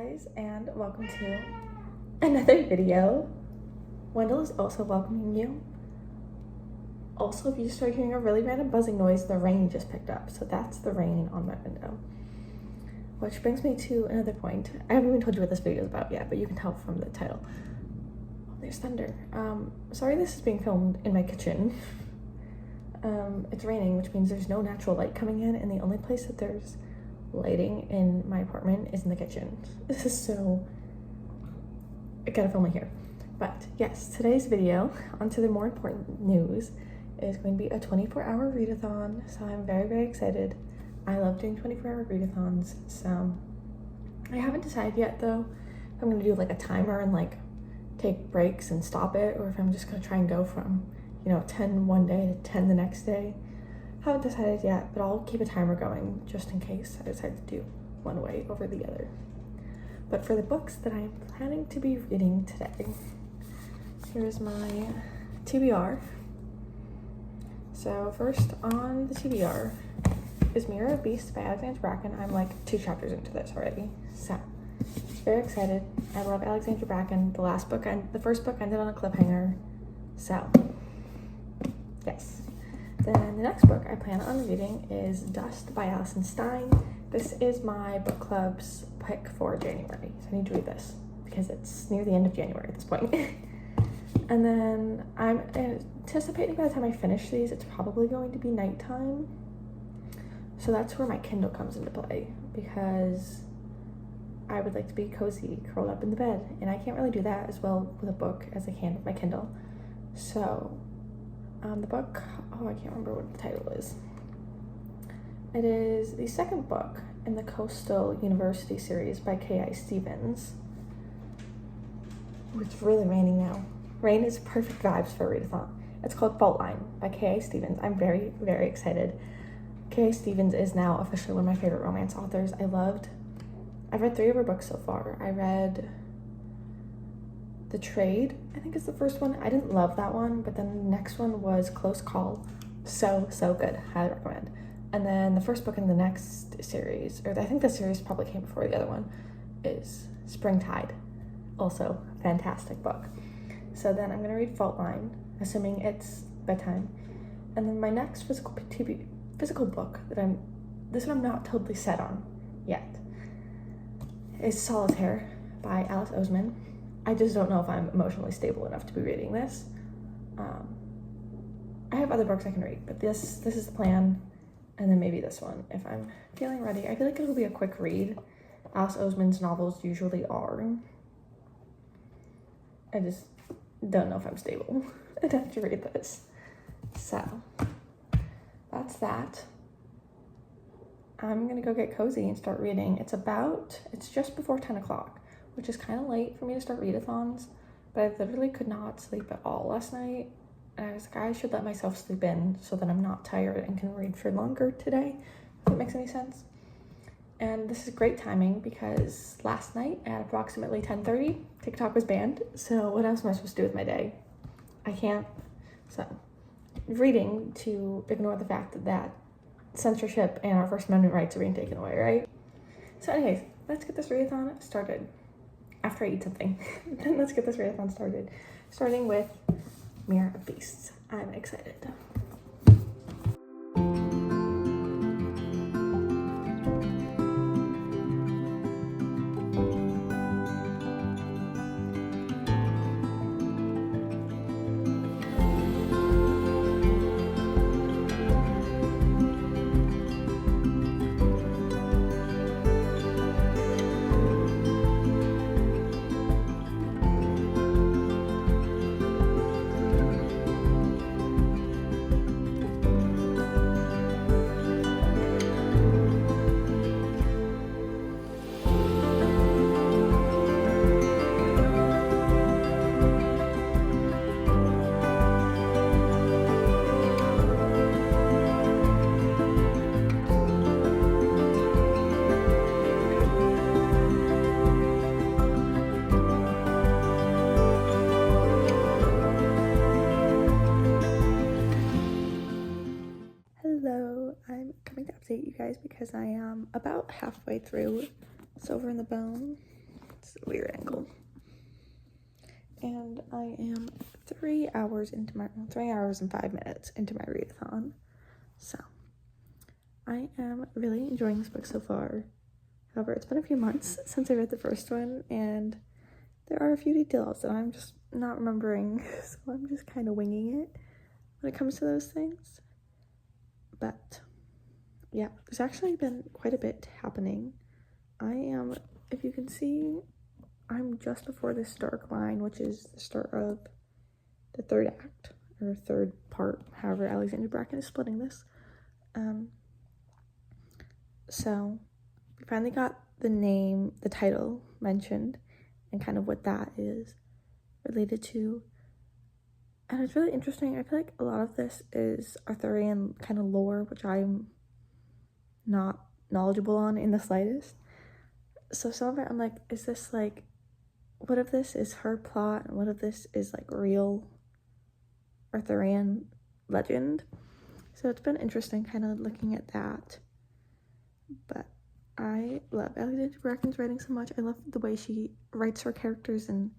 guys, and welcome to another video. Wendell is also welcoming you. Also, if you start hearing a really random buzzing noise, the rain just picked up, so that's the rain on my window. Which brings me to another point. I haven't even told you what this video is about yet, but you can tell from the title. Oh, there's thunder. Sorry this is being filmed in my kitchen. It's raining, which means there's no natural light coming in, and the only place that there's lighting in my apartment is in the kitchen. So I gotta film it here. But yes, today's video, onto the more important news, is going to be a 24-hour readathon. So I'm very excited. I love doing 24-hour readathons. So I haven't decided yet though if I'm gonna do like a timer and like take breaks and stop it, or if I'm just gonna try and go from 10 one day to 10 the next day. Haven't decided yet, but I'll keep a timer going just in case I decide to do one way over the other. But for the books that I'm planning to be reading today, here's my TBR. So first on the TBR is Mirror of Beasts by Alexandra Bracken. I'm like 2 chapters into this already, so very excited. I love Alexandra Bracken. The first book ended on a cliffhanger, so yes. Then the next book I plan on reading is Dust by Alison Stein. This is my book club's pick for January, so I need to read this because it's near the end of January at this point. And then I'm anticipating by the time I finish these, it's probably going to be nighttime. So that's where my Kindle comes into play, because I would like to be cozy, curled up in the bed, and I can't really do that as well with a book as I can with my Kindle. So the book, I can't remember what the title is. It is the second book in the Coastal University series by K.I. Stevens. Oh, it's really raining now. Rain is perfect vibes for a readathon. It's called Fault Line by K.I. Stevens. I'm very excited. K.I. Stevens is now officially one of my favorite romance authors. I've read 3 of her books so far. I read The Trade, I think is the first one. I didn't love that one, but then the next one was Close Call. So good. Highly recommend. And then the first book in the next series, or I think the series probably came before the other one, is Springtide. Also, fantastic book. So then I'm going to read Fault Line, assuming it's bedtime. And then my next physical book this one I'm not totally set on yet, is Solitaire by Alice Oseman. I just don't know if I'm emotionally stable enough to be reading this. I have other books I can read, but this is the plan, and then maybe this one if I'm feeling ready. I feel like it'll be a quick read. Alice Oseman's novels usually are. I just don't know if I'm stable enough to read this. So that's that. I'm gonna go get cozy and start reading. It's just before 10 o'clock, which is kind of late for me to start readathons, but I literally could not sleep at all last night. And I was like, I should let myself sleep in so that I'm not tired and can read for longer today, if that makes any sense. And this is great timing because last night at approximately 10:30, TikTok was banned. So what else am I supposed to do with my day? I can't. So reading to ignore the fact that censorship and our First Amendment rights are being taken away, right? So anyways, let's get this readathon started. After I eat something, then let's get this readathon started. Starting with Mirror of Beasts. I'm excited. update you guys because I am about halfway through Silver in the Bone. It's a weird angle. And I am 3 hours and 5 minutes into my readathon. So I am really enjoying this book so far. However, it's been a few months since I read the first one, and there are a few details that I'm just not remembering, so I'm just kind of winging it when it comes to those things. But yeah, there's actually been quite a bit happening. I am, if you can see, I'm just before this dark line, which is the start of the third act, or third part, however Alexander Bracken is splitting this. So we finally got the title mentioned, and kind of what that is related to. And it's really interesting. I feel like a lot of this is Arthurian kind of lore, which I'm not knowledgeable on in the slightest. So some of it, I'm like, is this like, what if this is her plot, and what if this is like real Arthurian legend? So it's been interesting kind of looking at that. But I love Alexandra Bracken's writing so much. I love the way she writes her characters, and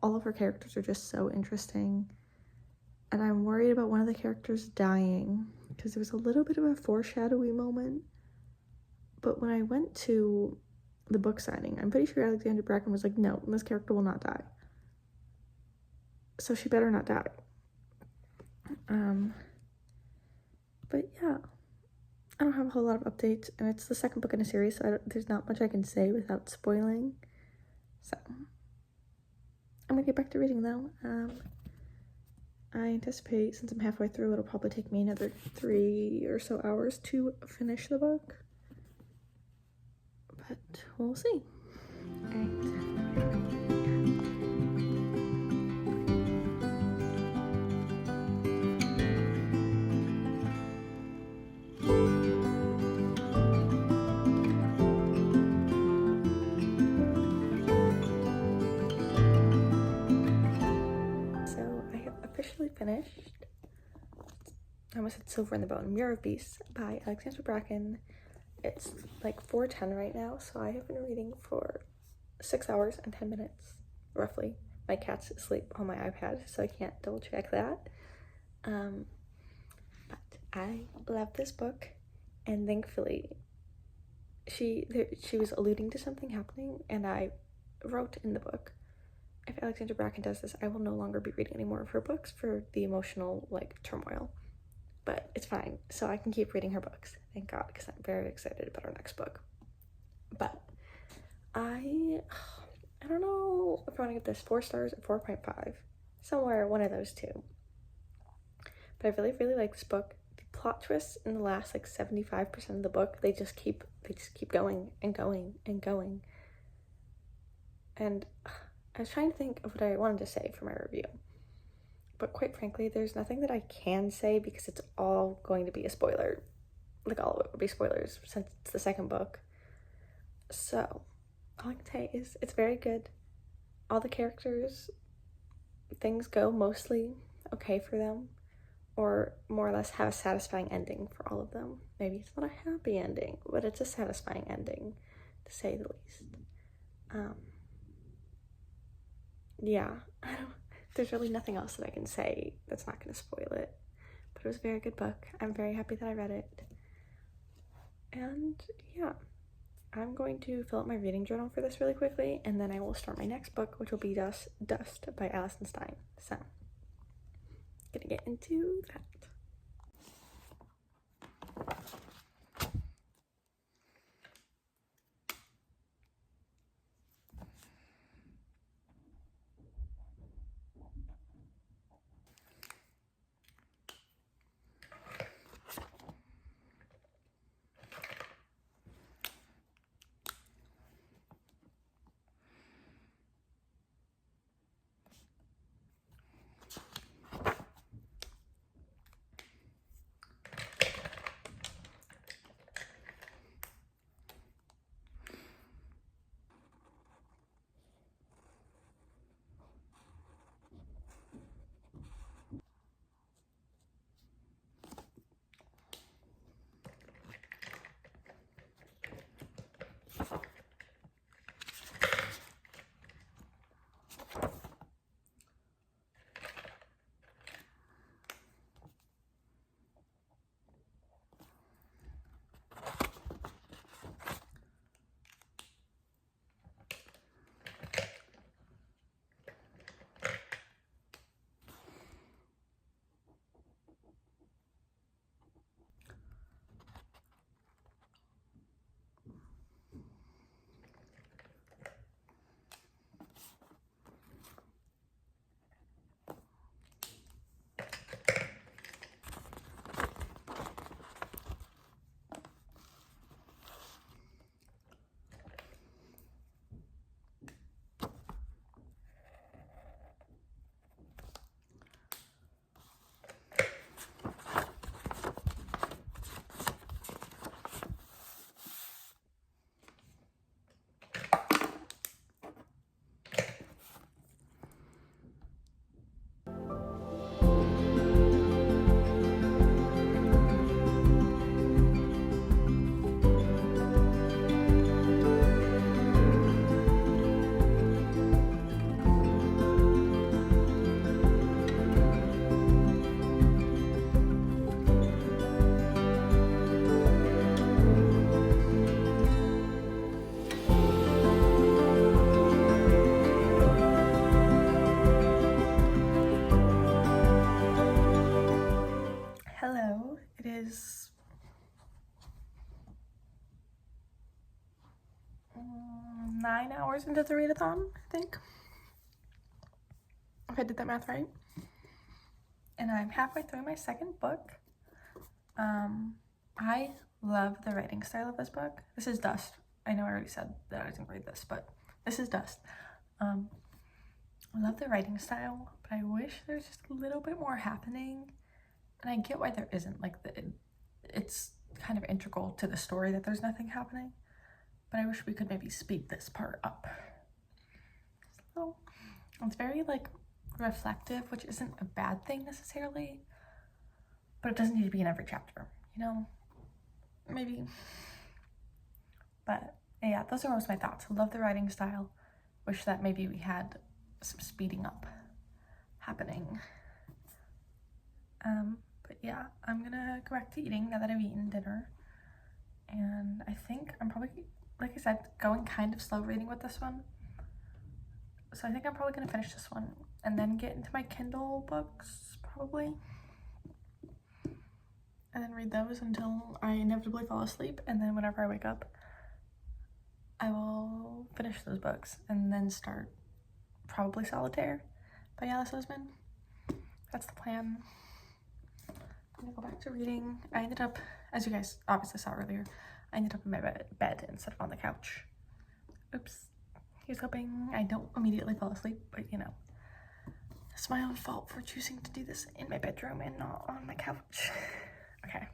all of her characters are just so interesting. And I'm worried about one of the characters dying, because there was a little bit of a foreshadowy moment. But when I went to the book signing, I'm pretty sure Alexandra Bracken was like, no, this character will not die. So she better not die. But yeah, I don't have a whole lot of updates, and it's the second book in a series, so there's not much I can say without spoiling. So I'm gonna get back to reading though. I anticipate, since I'm halfway through, it'll probably take me another 3 or so hours to finish the book. But we'll see. So I have officially finished, I almost said Silver in the Bone, Mirror of Beasts by Alexandra Bracken. It's like 4:10 right now, so I have been reading for 6 hours and 10 minutes, roughly. My cat's asleep on my iPad, so I can't double check that. But I love this book, and thankfully she was alluding to something happening, and I wrote in the book, if Alexandra Bracken does this, I will no longer be reading any more of her books for the emotional turmoil. But it's fine, so I can keep reading her books, thank God, because I'm very excited about our next book. But I don't know if I want to give this 4 stars or 4.5, somewhere one of those two. But I really, really like this book. The plot twists in the last 75% of the book, they just keep going and going and going. And I was trying to think of what I wanted to say for my review. But quite frankly, there's nothing that I can say, because it's all going to be a spoiler. All of it will be spoilers since it's the second book. So all I can say is it's very good. All the characters, things go mostly okay for them, or more or less have a satisfying ending for all of them. Maybe it's not a happy ending, but it's a satisfying ending, to say the least. Yeah, there's really nothing else that I can say that's not going to spoil it. But it was a very good book. I'm very happy that I read it. And yeah, I'm going to fill out my reading journal for this really quickly, and then I will start my next book, which will be Dust by Alison Stein. So, gonna get into that. 9 hours into the readathon, I think, if I did that math right. And I'm halfway through my second book. I love the writing style of this book. This is Dust. I know I already said that I didn't read this, but this is Dust. I love the writing style, but I wish there's just a little bit more happening. And I get why there isn't. Like, it's kind of integral to the story that there's nothing happening. But I wish we could maybe speed this part up. So, it's very, like, reflective, which isn't a bad thing necessarily. But it doesn't need to be in every chapter, you know? Maybe. But, yeah, those are most of my thoughts. I love the writing style. Wish that maybe we had some speeding up happening. But yeah, I'm gonna go back to eating now that I've eaten dinner. And I think I'm probably, like I said, going kind of slow reading with this one. So I think I'm probably gonna finish this one and then get into my Kindle books, probably. And then read those until I inevitably fall asleep. And then whenever I wake up, I will finish those books and then start probably Solitaire by Alice Oseman. That's the plan. I'm gonna go back to reading. I ended up, as you guys obviously saw earlier, I ended up in my bed instead of on the couch. Oops. Here's hoping I don't immediately fall asleep, but you know, it's my own fault for choosing to do this in my bedroom and not on my couch. Okay.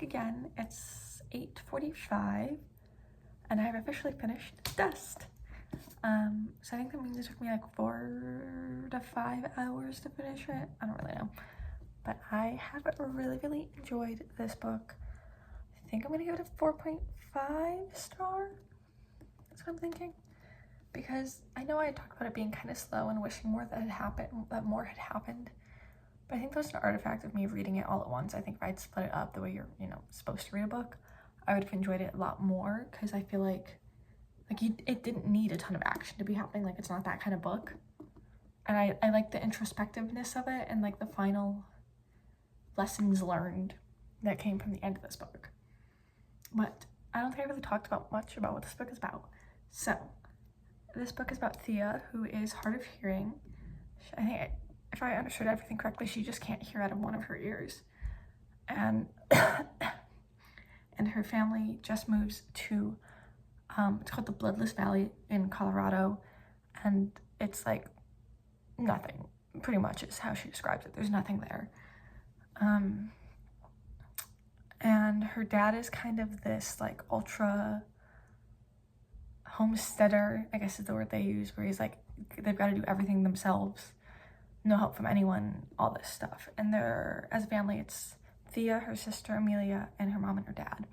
Again, it's 8:45 and I've officially finished Dust. So I think that means it took me like 4 to 5 hours to finish it. I don't really know, but I have really enjoyed this book. I think I'm gonna give it a 4.5 star. That's what I'm thinking, because I know I talked about it being kind of slow and wishing more that more had happened. But I think that's an artifact of me reading it all at once. I think if I'd split it up the way you're, supposed to read a book, I would have enjoyed it a lot more, because I feel like it didn't need a ton of action to be happening. Like, it's not that kind of book. And I like the introspectiveness of it and like the final lessons learned that came from the end of this book. But I don't think I really talked about much about what this book is about. So, this book is about Thea, who is hard of hearing. I think if I understood everything correctly, she just can't hear out of one of her ears. And and her family just moves to, it's called the Bloodless Valley in Colorado. And it's like nothing, pretty much is how she describes it. There's nothing there. And her dad is kind of this like ultra homesteader, I guess is the word they use, where he's like, they've got to do everything themselves, no help from anyone, all this stuff. And they're, as a family, it's Thea, her sister Amelia, and her mom and her dad.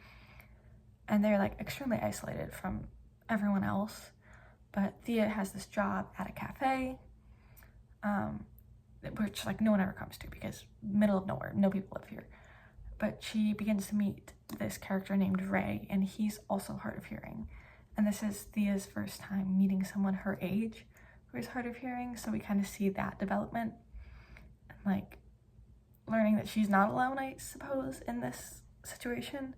And they're like extremely isolated from everyone else. But Thea has this job at a cafe, which like no one ever comes to because middle of nowhere, no people live here. But she begins to meet this character named Ray, and he's also hard of hearing. And this is Thea's first time meeting someone her age who is hard of hearing, so we kind of see that development and like learning that she's not alone, I suppose, in this situation.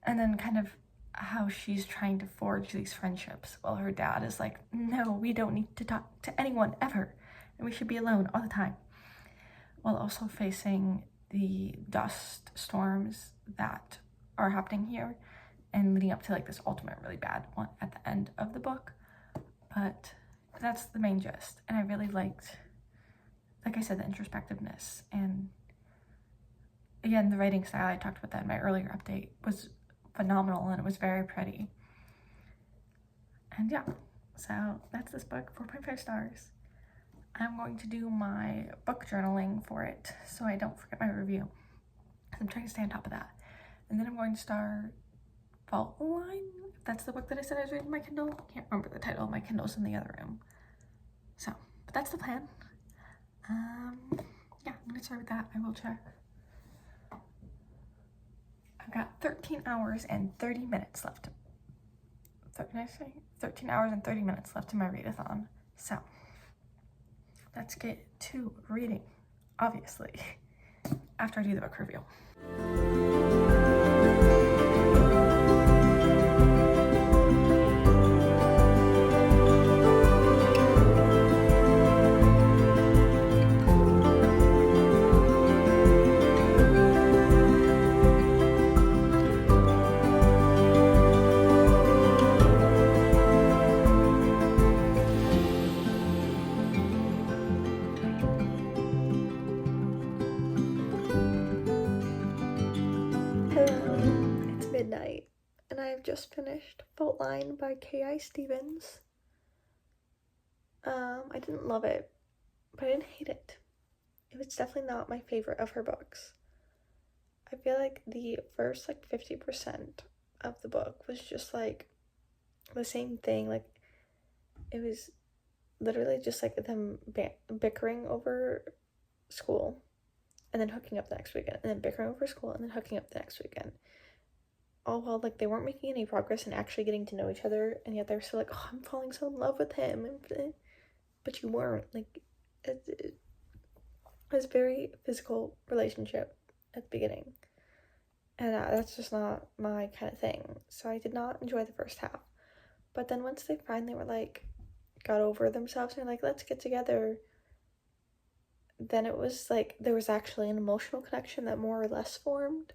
And then kind of how she's trying to forge these friendships while her dad is like, no, we don't need to talk to anyone ever, and we should be alone all the time, while also facing the dust storms that are happening here and leading up to like this ultimate really bad one at the end of the book. But that's the main gist, and I really liked, like I said, the introspectiveness, and again, the writing style, I talked about that in my earlier update, was phenomenal, and it was very pretty. And yeah, so that's this book, 4.5 stars. I'm going to do my book journaling for it so I don't forget my review. I'm trying to stay on top of that. And then I'm going to start Fault Line, if that's the book that I said I was reading on my Kindle. I can't remember the title. My Kindle's in the other room. So, but that's the plan. Yeah, I'm gonna start with that. I will check. I've got 13 hours and 30 minutes left. 13 hours and 30 minutes left in my readathon. So, let's get to reading, obviously, after I do the book review. It's midnight, and I have just finished Fault Line by K.I. Stevens. I didn't love it, but I didn't hate it. It was definitely not my favorite of her books. I feel like the first, 50% of the book was just, the same thing. It was literally just, them bickering over school, and then hooking up the next weekend, and then bickering over school, and then hooking up the next weekend. All while, they weren't making any progress in actually getting to know each other, and yet they're still like, oh, I'm falling so in love with him, but you weren't. It was a very physical relationship at the beginning, and that's just not my kind of thing, so I did not enjoy the first half. But then once they finally were, got over themselves, and they're let's get together, then it was, there was actually an emotional connection that more or less formed.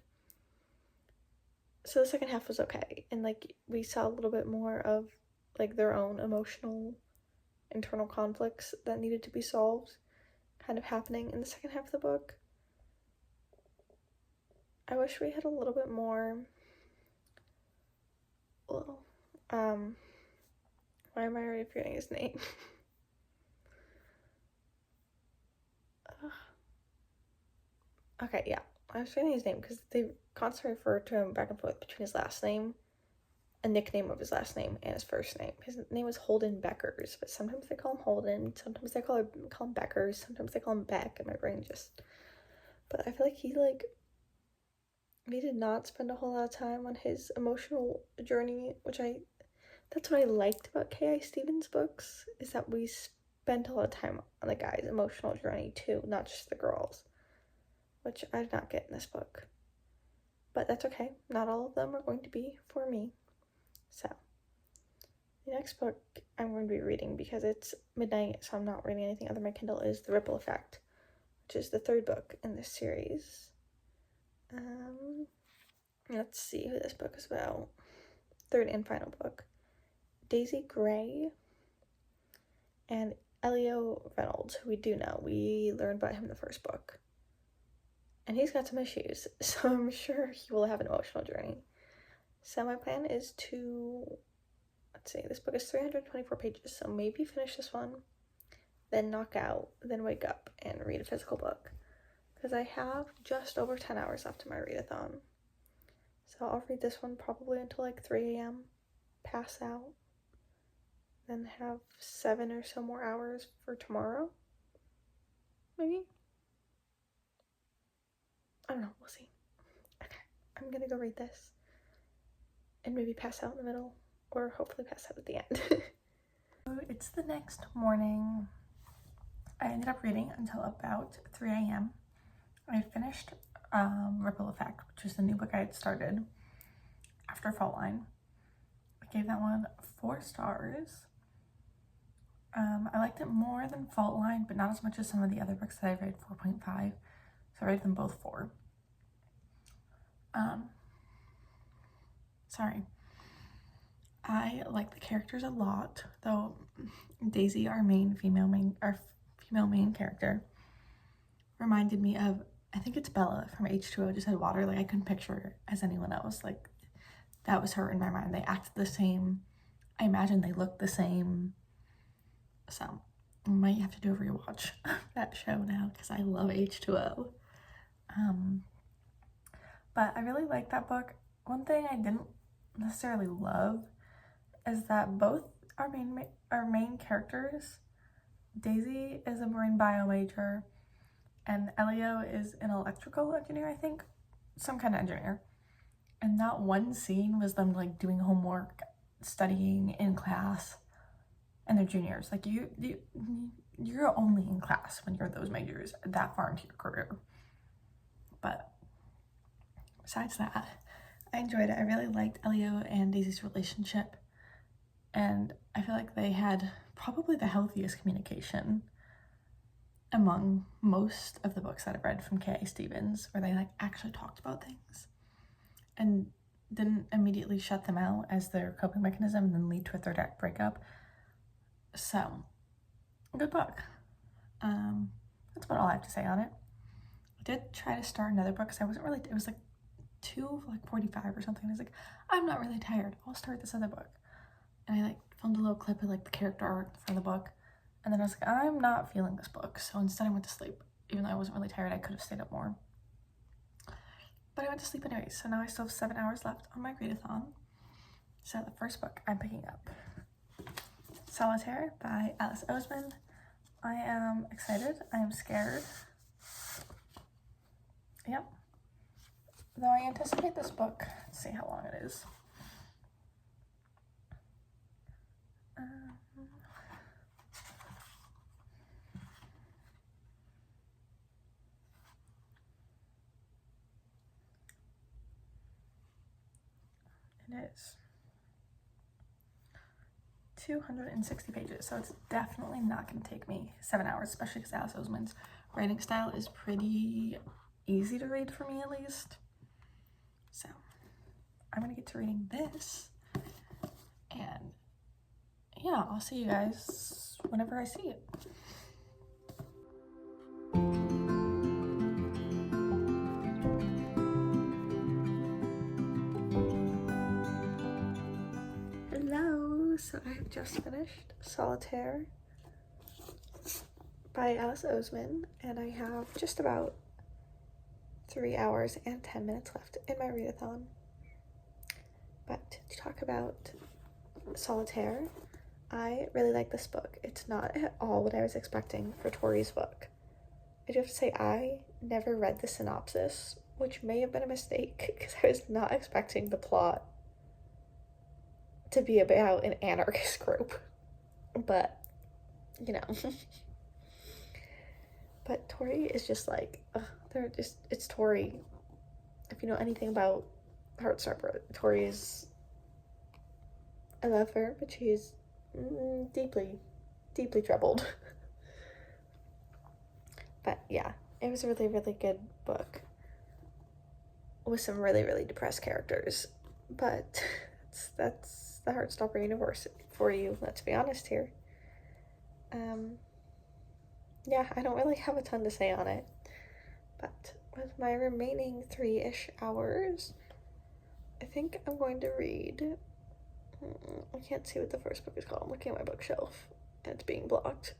So the second half was okay, and we saw a little bit more of their own emotional internal conflicts that needed to be solved kind of happening in the second half of the book. I wish we had a little bit more, why am I already forgetting his name? Okay, yeah, I was forgetting his name because they constantly refer to him back and forth between his last name, a nickname of his last name, and his first name. His name was Holden Beckers, but sometimes they call him Holden, sometimes they call him Beckers, sometimes they call him Beck, and my brain just... But I feel like he did not spend a whole lot of time on his emotional journey, that's what I liked about K.I. Stevens' books, is that we spent a lot of time on the guy's emotional journey too, not just the girls, which I did not get in this book. But that's okay, not all of them are going to be for me. So, the next book I'm going to be reading, because it's midnight, so I'm not reading anything other than my Kindle, is The Ripple Effect, which is the third book in this series. Let's see who this book is about. Third and final book. Daisy Gray, and Elio Reynolds, who we do know. We learned about him in the first book. And he's got some issues, so I'm sure he will have an emotional journey. So my plan is to, let's see, this book is 324 pages, so maybe finish this one, then knock out, then wake up and read a physical book. Because I have just over 10 hours left in my readathon. So I'll read this one probably until like 3 a.m., pass out, then have 7 or so more hours for tomorrow, maybe? I don't know, we'll see. Okay, I'm gonna go read this and maybe pass out in the middle, or hopefully pass out at the end. It's the next morning. I ended up reading until about 3 a.m. I finished Ripple Effect, which is the new book I had started after Fault Line. I gave that one 4 stars. I liked it more than Fault Line, but not as much as some of the other books that I read, 4.5. So I rated them both 4. Sorry. I like the characters a lot, though Daisy, our female main character, reminded me of, I think it's Bella from H2O, just had water. Like, I couldn't picture her as anyone else. Like, that was her in my mind. They acted the same. I imagine they looked the same. So I might have to do a rewatch of that show now because I love H2O. But I really like that book. One thing I didn't necessarily love is that both our main characters, Daisy is a marine bio major and Elio is an electrical engineer, I think, some kind of engineer. And not one scene was them like doing homework, studying in class, and they're juniors. Like you're only in class when you're those majors that far into your career. But besides that, I enjoyed it. I really liked Elio and Daisy's relationship, and I feel like they had probably the healthiest communication among most of the books that I've read from K.A. Stevens, where they like actually talked about things and didn't immediately shut them out as their coping mechanism and then lead to a third act breakup. So, good book. That's about all I have to say on it. I did try to start another book because I wasn't really, it was like 2:45 or something. I was like, I'm not really tired. I'll start this other book. And I like filmed a little clip of like the character art for the book. And then I was like, I'm not feeling this book. So instead I went to sleep. Even though I wasn't really tired, I could have stayed up more. But I went to sleep anyway. So now I still have 7 hours left on my readathon. So the first book I'm picking up, Solitaire by Alice Oseman. I am excited. I am scared. Yep. Though I anticipate this book, let's see how long it is. It is 260 pages, so it's definitely not going to take me 7 hours, especially because Alice Oseman's writing style is pretty easy to read for me, at least. So I'm going to get to reading this, and yeah, I'll see you guys whenever I see it. Hello, so I have just finished Solitaire by Alice Oseman, and I have just about 3 hours and 10 minutes left in my readathon. But to talk about Solitaire, I really like this book. It's not at all what I was expecting for Tori's book. I do have to say, I never read the synopsis, which may have been a mistake because I was not expecting the plot to be about an anarchist group. But, you know. But Tori is just like, it's Tori. If you know anything about Heartstopper, Tori is, I love her, but she's deeply, deeply troubled. But yeah, it was a really, really good book with some really, really depressed characters. But that's the Heartstopper universe for you, let's be honest here. yeah, I don't really have a ton to say on it. But with my remaining 3-ish hours, I think I'm going to read. I can't see what the first book is called. I'm looking at my bookshelf and it's being blocked.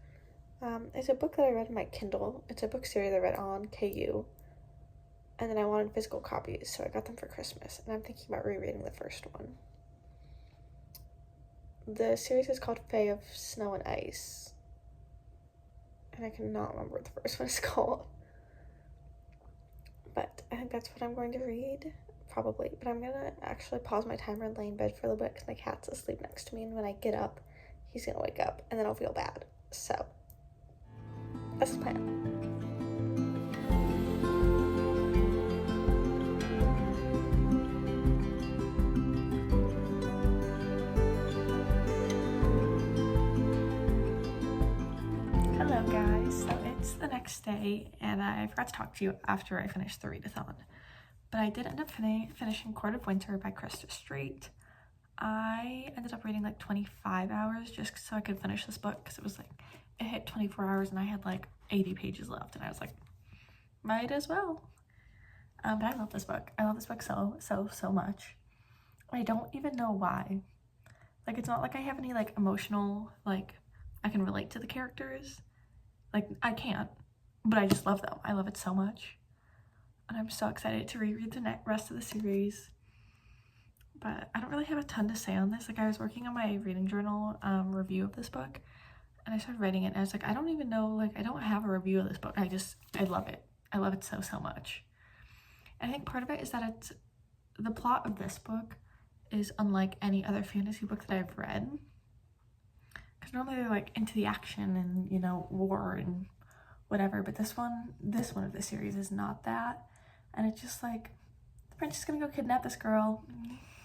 It's a book that I read in my Kindle. It's a book series I read on KU. And then I wanted physical copies, so I got them for Christmas. And I'm thinking about rereading the first one. The series is called Fae of Snow and Ice. And I cannot remember what the first one is called. But I think that's what I'm going to read, probably. But I'm going to actually pause my timer and lay in bed for a little bit because my cat's asleep next to me. And when I get up, he's going to wake up. And then I'll feel bad. So, that's the plan. Hello guys, so it's the next day and I forgot to talk to you after I finished the readathon, but I did end up finishing Court of Winter by Krista Street. I ended up reading like 25 hours just so I could finish this book because it was like, it hit 24 hours and I had like 80 pages left and I was like, might as well. But I love this book. I love this book so much. I don't even know why. Like, it's not like I have any like emotional, like I can relate to the characters. Like, I can't, but I just love them. I love it so much. And I'm so excited to reread the rest of the series. But I don't really have a ton to say on this. Like, I was working on my reading journal review of this book. And I started writing it. And I was like, I don't even know, like, I don't have a review of this book. I love it. I love it so much. And I think part of it is that the plot of this book is unlike any other fantasy book that I've read. Because normally they're like into the action and, you know, war and whatever, but this one of the series is not that. And it's just like, the prince is gonna go kidnap this girl,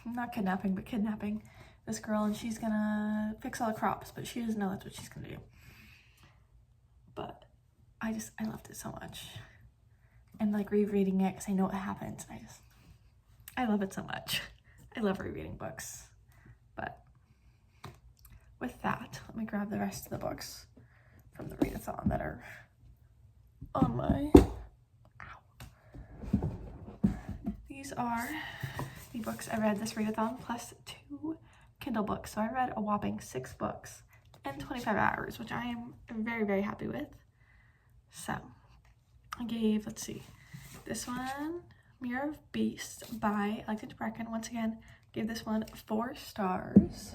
not kidnapping, but kidnapping this girl, and she's gonna fix all the crops, but she doesn't know that's what she's gonna do. But I loved it so much. And like rereading it, because I know what happens, I love it so much. I love rereading books. But with that, let me grab the rest of the books from the readathon that are on my, These are the books I read this readathon plus 2 Kindle books. So I read a whopping 6 books in 25 hours, which I am very happy with. So I gave, let's see, this one, Mirror of Beasts by Alexandra Bracken. Once again, gave this one 4 stars.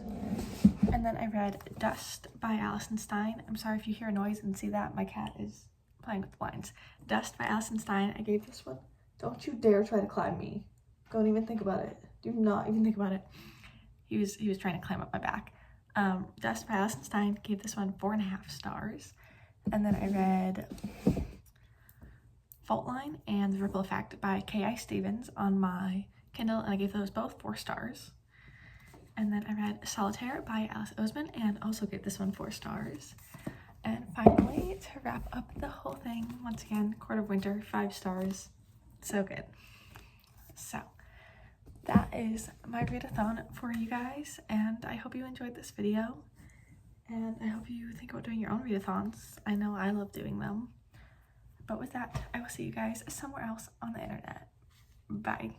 And then I read Dust by Alison Stein. I'm sorry if you hear a noise and see that. My cat is playing with the blinds. Dust by Alison Stein. I gave this one. Don't you dare try to climb me. Don't even think about it. Do not even think about it. He was trying to climb up my back. Dust by Alison Stein. Gave this one 4.5 stars. And then I read Fault Line and The Ripple Effect by K.I. Stevens on my Kindle, and I gave those both 4 stars. And then I read Solitaire by Alice Oseman and also gave this one 4 stars. And finally, to wrap up the whole thing, once again, Court of Winter, 5 stars. So good. So that is my readathon for you guys, and I hope you enjoyed this video. And I hope you think about doing your own readathons. I know I love doing them. But with that, I will see you guys somewhere else on the internet. Bye.